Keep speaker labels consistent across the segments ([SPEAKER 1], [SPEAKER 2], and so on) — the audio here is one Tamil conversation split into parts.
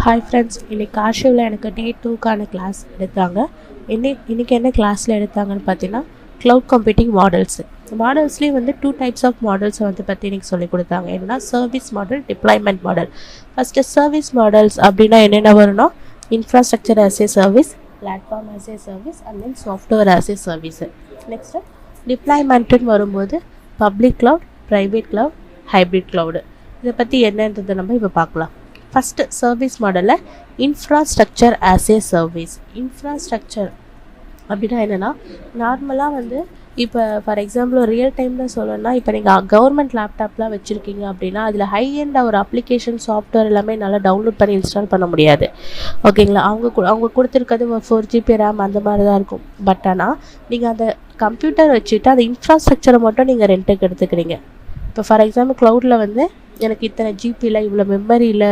[SPEAKER 1] ஹாய் ஃப்ரெண்ட்ஸ், இன்றைக்கி காஷியில் எனக்கு டே 2க்கான கிளாஸ் எடுத்தாங்க. இன்றைக்கி என்ன கிளாஸில் எடுத்தாங்கன்னு பார்த்தீங்கன்னா, க்ளவுட் கம்ப்யூட்டிங் மாடல்ஸ்லேயும் வந்து 2 டைப்ஸ் ஆஃப் மாடல்ஸை வந்து பற்றி இன்றைக்கி சொல்லிக் கொடுத்தாங்க. என்னென்னா service model, deployment model. First service models அப்படின்னா என்னென்ன வரும்னா, infrastructure as a service, platform as a service and then software as a service. Next டிப்ளாய்மெண்ட்டுன்னு வரும்போது public cloud, private cloud, hybrid cloud. இதை பற்றி என்னன்றதை நம்ம இப்போ பார்க்கலாம். ஃபஸ்ட்டு சர்வீஸ் மாடலில் infrastructure as a service. Infrastructure அப்படின்னா என்னென்னா, நார்மலாக வந்து இப்போ ஃபார் எக்ஸாம்பிள் ஒரு ரியல் டைமில் சொல்லணும்னா, இப்போ நீங்கள் கவர்மெண்ட் லேப்டாப்லாம் வச்சுருக்கீங்க அப்படின்னா அதில் ஹை எண்டாக ஒரு அப்ளிகேஷன் சாஃப்ட்வேர் எல்லாமே நல்லா டவுன்லோட் பண்ணி இன்ஸ்டால் பண்ண முடியாது. ஓகேங்களா? அவங்க கொடுத்துருக்கிறது ஒரு 4 GB ரேம் அந்த மாதிரி தான் இருக்கும். பட் ஆனால் நீங்கள் அந்த கம்ப்யூட்டர் வச்சுட்டு அந்த இன்ஃப்ராஸ்ட்ரக்சரை மட்டும் நீங்கள் ரெண்ட்டுக்கு எடுத்துக்கிறீங்க. இப்போ ஃபார் எக்ஸாம்பிள் க்ளவுடில் வந்து எனக்கு இத்தனை ஜிபியில் இவ்வளோ மெமரியில்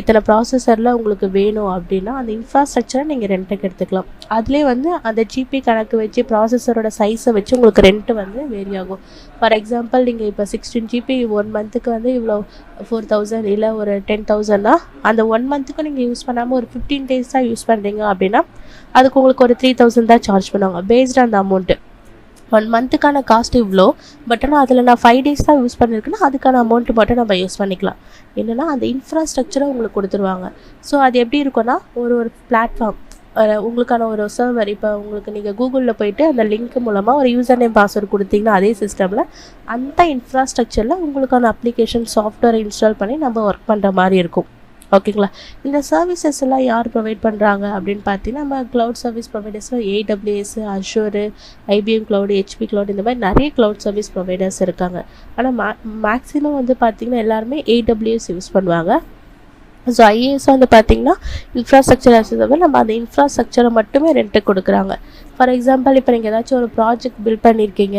[SPEAKER 1] இத்தனை ப்ராசஸரில் உங்களுக்கு வேணும் அப்படின்னா அந்த இன்ஃப்ராஸ்ட்ரக்சரை நீங்கள் ரெண்ட்டுக்கு எடுத்துக்கலாம். அதுலேயே வந்து அந்த ஜிபி கணக்கு வச்சு ப்ராசஸரோட சைஸை வச்சு உங்களுக்கு ரெண்ட்டு வந்து வேரி ஆகும். ஃபார் எக்ஸாம்பிள் நீங்கள் இப்போ 16 GB 1 மந்த்துக்கு வந்து இவ்வளோ 4000 இல்லை ஒரு 10,000னா அந்த 1 மந்த்துக்கு நீங்கள் யூஸ் பண்ணாமல் ஒரு 15 days தான் யூஸ் பண்ணுறீங்க அப்படின்னா அதுக்கு உங்களுக்கு ஒரு 3000 தான் சார்ஜ் பண்ணுவாங்க பேஸ்ட் அந்த அமௌண்ட்டு. 1 மந்த்துக்கான காஸ்ட் இவ்வளோ, பட் ஆனால் அதில் நான் 5 days தான் யூஸ் பண்ணியிருக்கேன்னா அதுக்கான அமௌண்ட்டு மட்டும் நம்ம யூஸ் பண்ணிக்கலாம். என்னென்னா அந்த இன்ஃப்ராஸ்ட்ரக்சரை உங்களுக்கு கொடுத்துருவாங்க. ஸோ அது எப்படி இருக்குன்னா, ஒரு பிளாட்ஃபார்ம் உங்களுக்கான ஒரு சர்வர். இப்போ உங்களுக்கு நீங்கள் கூகுளில் போய்ட்டு அந்த லிங்க் மூலமாக ஒரு யூசர் நேம் பாஸ்வேர்டு கொடுத்தீங்கன்னா அதே சிஸ்டமில் அந்த இன்ஃப்ராஸ்ட்ரக்சரில் உங்களுக்கான அப்ளிகேஷன் சாஃப்ட்வேரை இன்ஸ்டால் பண்ணி நம்ம ஒர்க் பண்ணுற மாதிரி இருக்கும். ஓகேங்களா? இந்த சர்வீசஸ் எல்லாம் யார் ப்ரொவைட் பண்ணுறாங்க அப்படின்னு பார்த்தீங்கன்னா, நம்ம க்ளவுட் சர்வீஸ் ப்ரொவைடர்ஸில் AWS, Azure, IBM cloud, HP cloud இந்த மாதிரி நிறைய க்ளவுட் சர்வீஸ் ப்ரொவைடர்ஸ் இருக்காங்க. ஆனால் மேக்ஸிமம் வந்து பார்த்திங்கன்னா எல்லாருமே AWS யூஸ் பண்ணுவாங்க. ஸோ IaaS வந்து பார்த்திங்கன்னா இன்ஃப்ராஸ்ட்ரக்சர் ஆஸ் ஏ நம்ம அந்த இன்ஃப்ராஸ்ட்ரக்சரை மட்டுமே ரெண்ட்டுக்கு கொடுக்குறாங்க. ஃபார் எக்ஸாம்பிள் இப்போ நீங்கள் ஏதாச்சும் ஒரு ப்ராஜெக்ட் பில்ட் பண்ணியிருக்கீங்க,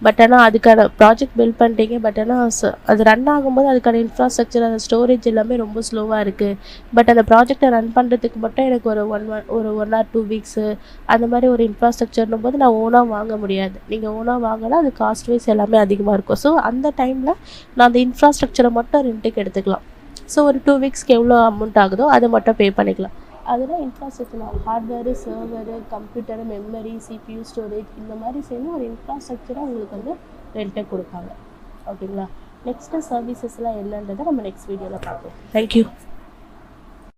[SPEAKER 1] பட் ஆனால் அதுக்கான ப்ராஜெக்ட் பில்ட் பண்ணிட்டீங்க, பட் ஆனால் அது ரன் ஆகும்போது அதுக்கான இன்ஃப்ராஸ்ட்ரக்சர் அந்த ஸ்டோரேஜ் எல்லாமே ரொம்ப ஸ்லோவாக இருக்குது. பட் அந்த ப்ராஜெக்டை ரன் பண்ணுறதுக்கு மட்டும் எனக்கு ஒரு 1 or 2 weeks அந்த மாதிரி ஒரு இன்ஃப்ராஸ்ட்ரக்சர்னும் போது நான் ஓனாக வாங்க முடியாது. நீங்கள் ஓனாக வாங்கினா அது காஸ்ட் வைஸ் எல்லாமே அதிகமாக இருக்கும். ஸோ அந்த டைமில் நான் அந்த இன்ஃப்ராஸ்ட்ரக்சரை மட்டும் ரெண்ட்டுக்கு எடுத்துக்கலாம். ஸோ ஒரு 2 weeksக்கு எவ்வளோ அமௌண்ட் ஆகுதோ அதை மட்டும் பே பண்ணிக்கலாம். அதெல்லாம் infrastructure hardware, server, computer, memory, CPU, storage இந்த மாதிரி சேர்ந்து ஒரு இன்ஃப்ராஸ்ட்ரக்சராக உங்களுக்கு வந்து ரெண்ட்டுக்கு கொடுப்பாங்க. ஓகேங்களா? நெக்ஸ்ட்டு சர்வீசஸ்லாம் என்னன்றதை நம்ம நெக்ஸ்ட் வீடியோவில் பார்ப்போம். தேங்க்யூ.